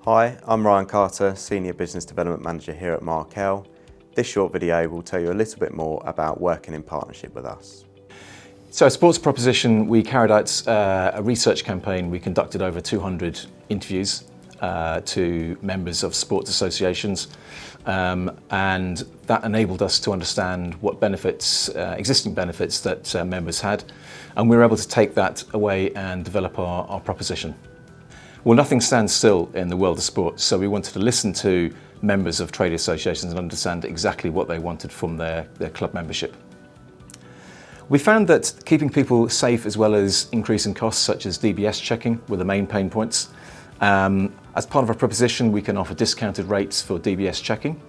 Hi, I'm Ryan Carter, Senior Business Development Manager here at Markel. This short video will tell you a little bit more about working in partnership with us. So at Sports Proposition, we carried out a research campaign. We conducted over 200 interviews to members of sports associations, and that enabled us to understand what benefits, existing benefits that members had, and we were able to take that away and develop our proposition. Well, nothing stands still in the world of sports, so we wanted to listen to members of trade associations and understand exactly what they wanted from their club membership. We found that keeping people safe as well as increasing costs such as DBS checking were the main pain points. As part of our proposition, we can offer discounted rates for DBS checking,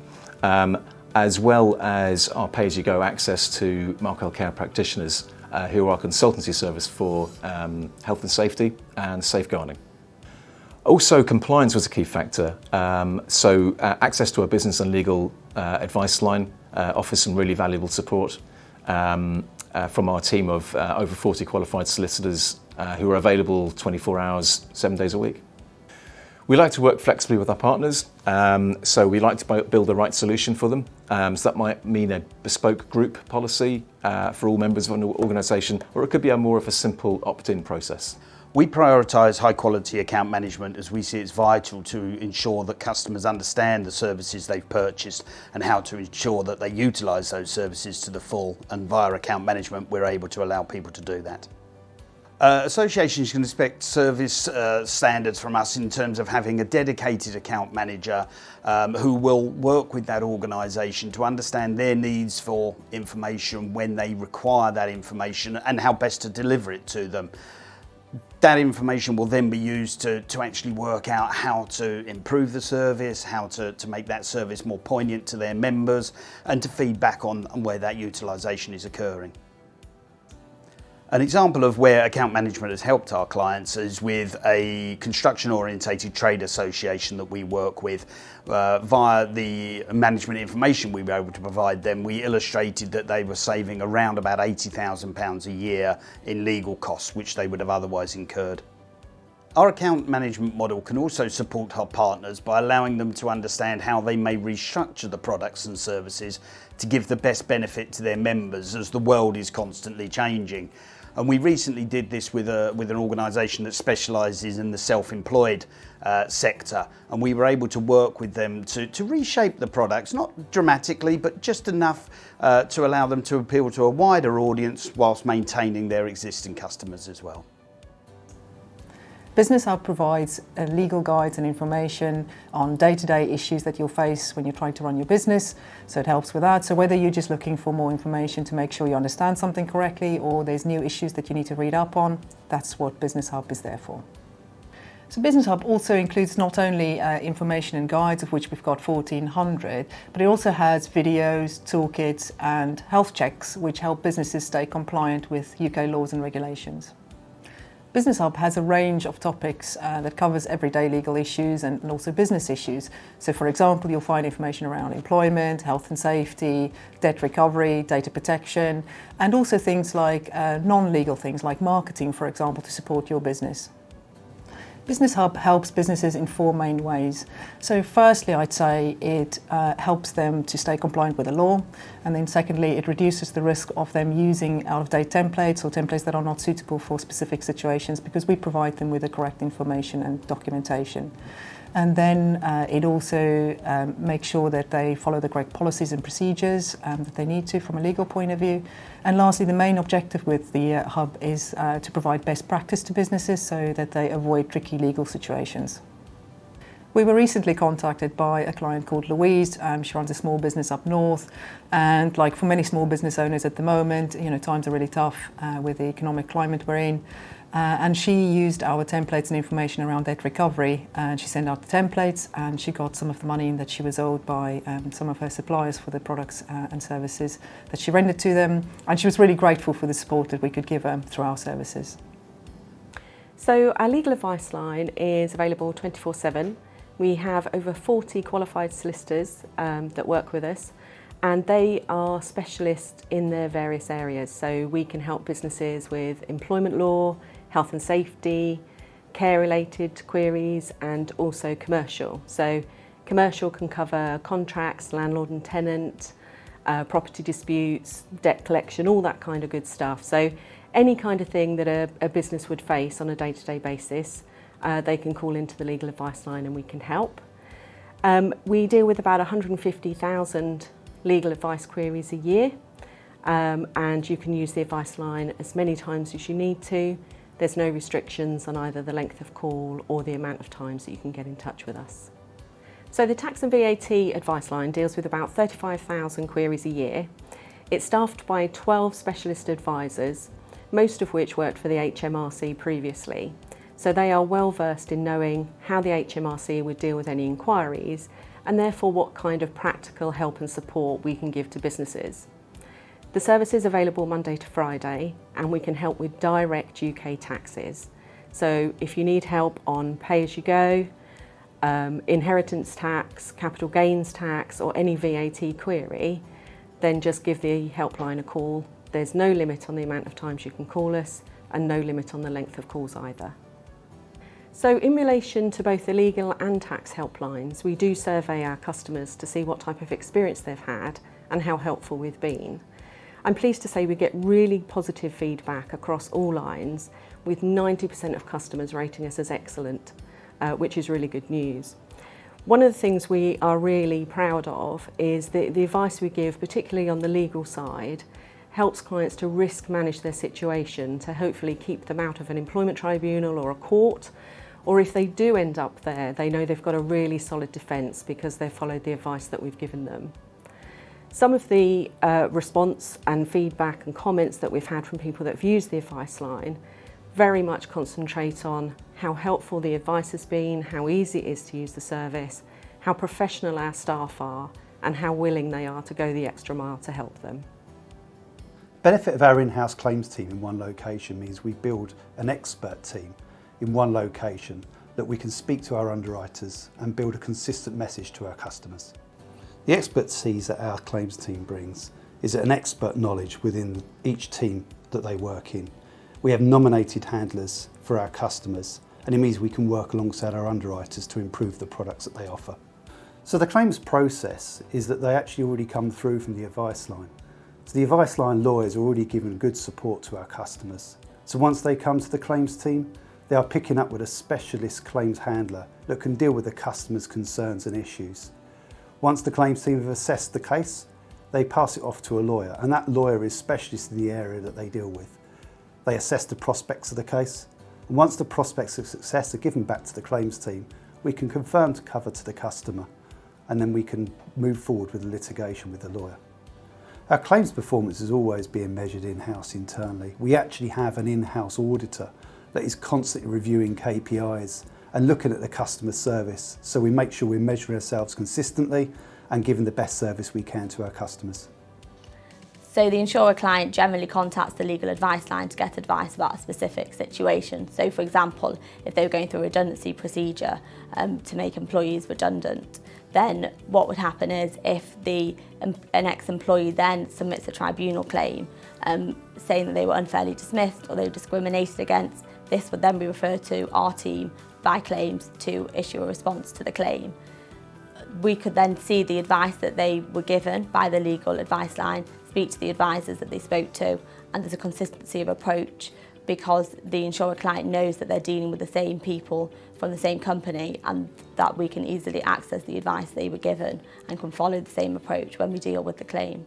as well as our pay-as-you-go access to Markel care practitioners who are our consultancy service for health and safety and safeguarding. Also, compliance was a key factor. Access to our business and legal advice line offers some really valuable support from our team of over 40 qualified solicitors who are available 24 hours, 7 days a week. We like to work flexibly with our partners, so we like to build the right solution for them. So that might mean a bespoke group policy for all members of an organisation, or it could be more of a simple opt-in process. We prioritise high quality account management as we see it's vital to ensure that customers understand the services they've purchased and how to ensure that they utilise those services to the full, and via account management we're able to allow people to do that. Associations can expect service standards from us in terms of having a dedicated account manager who will work with that organisation to understand their needs for information when they require that information and how best to deliver it to them. That information will then be used to actually work out how to improve the service, how to make that service more poignant to their members, and to feed back on where that utilisation is occurring. An example of where account management has helped our clients is with a construction-orientated trade association that we work with. Via the management information we were able to provide them, we illustrated that they were saving around about £80,000 a year in legal costs, which they would have otherwise incurred. Our account management model can also support our partners by allowing them to understand how they may restructure the products and services to give the best benefit to their members, as the world is constantly changing. And we recently did this with an organisation that specialises in the self-employed sector, and we were able to work with them to reshape the products, not dramatically, but just enough to allow them to appeal to a wider audience whilst maintaining their existing customers as well. Business Hub provides legal guides and information on day-to-day issues that you'll face when you're trying to run your business, so it helps with that. So whether you're just looking for more information to make sure you understand something correctly, or there's new issues that you need to read up on, that's what Business Hub is there for. So Business Hub also includes not only information and guides, of which we've got 1,400, but it also has videos, toolkits and health checks which help businesses stay compliant with UK laws and regulations. Business Hub has a range of topics that covers everyday legal issues and also business issues. So for example, you'll find information around employment, health and safety, debt recovery, data protection, and also things like non-legal things like marketing, for example, to support your business. Business Hub helps businesses in four main ways. So firstly, I'd say it helps them to stay compliant with the law. And then secondly, it reduces the risk of them using out-of-date templates or templates that are not suitable for specific situations, because we provide them with the correct information and documentation. And then it also makes sure that they follow the correct policies and procedures that they need to from a legal point of view. And lastly, the main objective with the Hub is to provide best practice to businesses so that they avoid tricky legal situations. We were recently contacted by a client called Louise. She runs a small business up north, and like for many small business owners at the moment, times are really tough with the economic climate we're in. And she used our templates and information around debt recovery, and she sent out the templates, and she got some of the money that she was owed by some of her suppliers for the products and services that she rendered to them, and she was really grateful for the support that we could give her through our services. So our legal advice line is available 24/7. We have over 40 qualified solicitors that work with us, and they are specialists in their various areas. So we can help businesses with employment law, health and safety, care-related queries and also commercial. So commercial can cover contracts, landlord and tenant, property disputes, debt collection, all that kind of good stuff. So any kind of thing that a business would face on a day-to-day basis, they can call into the legal advice line and we can help. We deal with about 150,000 legal advice queries a year, and you can use the advice line as many times as you need to. There's no restrictions on either the length of call or the amount of times that you can get in touch with us. So the Tax and VAT advice line deals with about 35,000 queries a year. It's staffed by 12 specialist advisors, most of which worked for the HMRC previously. So they are well versed in knowing how the HMRC would deal with any inquiries and therefore what kind of practical help and support we can give to businesses. The service is available Monday to Friday and we can help with direct UK taxes. So if you need help on pay-as-you-go, inheritance tax, capital gains tax or any VAT query, then just give the helpline a call. There's no limit on the amount of times you can call us and no limit on the length of calls either. So in relation to both the legal and tax helplines, we do survey our customers to see what type of experience they've had and how helpful we've been. I'm pleased to say we get really positive feedback across all lines, with 90% of customers rating us as excellent, which is really good news. One of the things we are really proud of is the advice we give, particularly on the legal side, helps clients to risk manage their situation to hopefully keep them out of an employment tribunal or a court, or if they do end up there, they know they've got a really solid defence because they've followed the advice that we've given them. Some of the response and feedback and comments that we've had from people that have used the advice line very much concentrate on how helpful the advice has been, how easy it is to use the service, how professional our staff are, and how willing they are to go the extra mile to help them. Benefit of our in-house claims team in one location means we build an expert team in one location that we can speak to our underwriters and build a consistent message to our customers. The expertise that our claims team brings is an expert knowledge within each team that they work in. We have nominated handlers for our customers, and it means we can work alongside our underwriters to improve the products that they offer. So the claims process is that they actually already come through from the advice line. So the advice line lawyers are already giving good support to our customers. So once they come to the claims team, they are picking up with a specialist claims handler that can deal with the customer's concerns and issues. Once the claims team have assessed the case, they pass it off to a lawyer, and that lawyer is specialist in the area that they deal with. They assess the prospects of the case, and once the prospects of success are given back to the claims team, we can confirm the cover to the customer, and then we can move forward with the litigation with the lawyer. Our claims performance is always being measured in-house internally. We actually have an in-house auditor that is constantly reviewing KPIs and looking at the customer service, so we make sure we're measuring ourselves consistently and giving the best service we can to our customers. So the insurer client generally contacts the legal advice line to get advice about a specific situation. So for example, if they were going through a redundancy procedure to make employees redundant, then what would happen is if an ex-employee then submits a tribunal claim saying that they were unfairly dismissed or they were discriminated against, this would then be referred to our team by claims to issue a response to the claim. We could then see the advice that they were given by the legal advice line, speak to the advisors that they spoke to, and there's a consistency of approach because the insurer client knows that they're dealing with the same people from the same company and that we can easily access the advice they were given and can follow the same approach when we deal with the claim.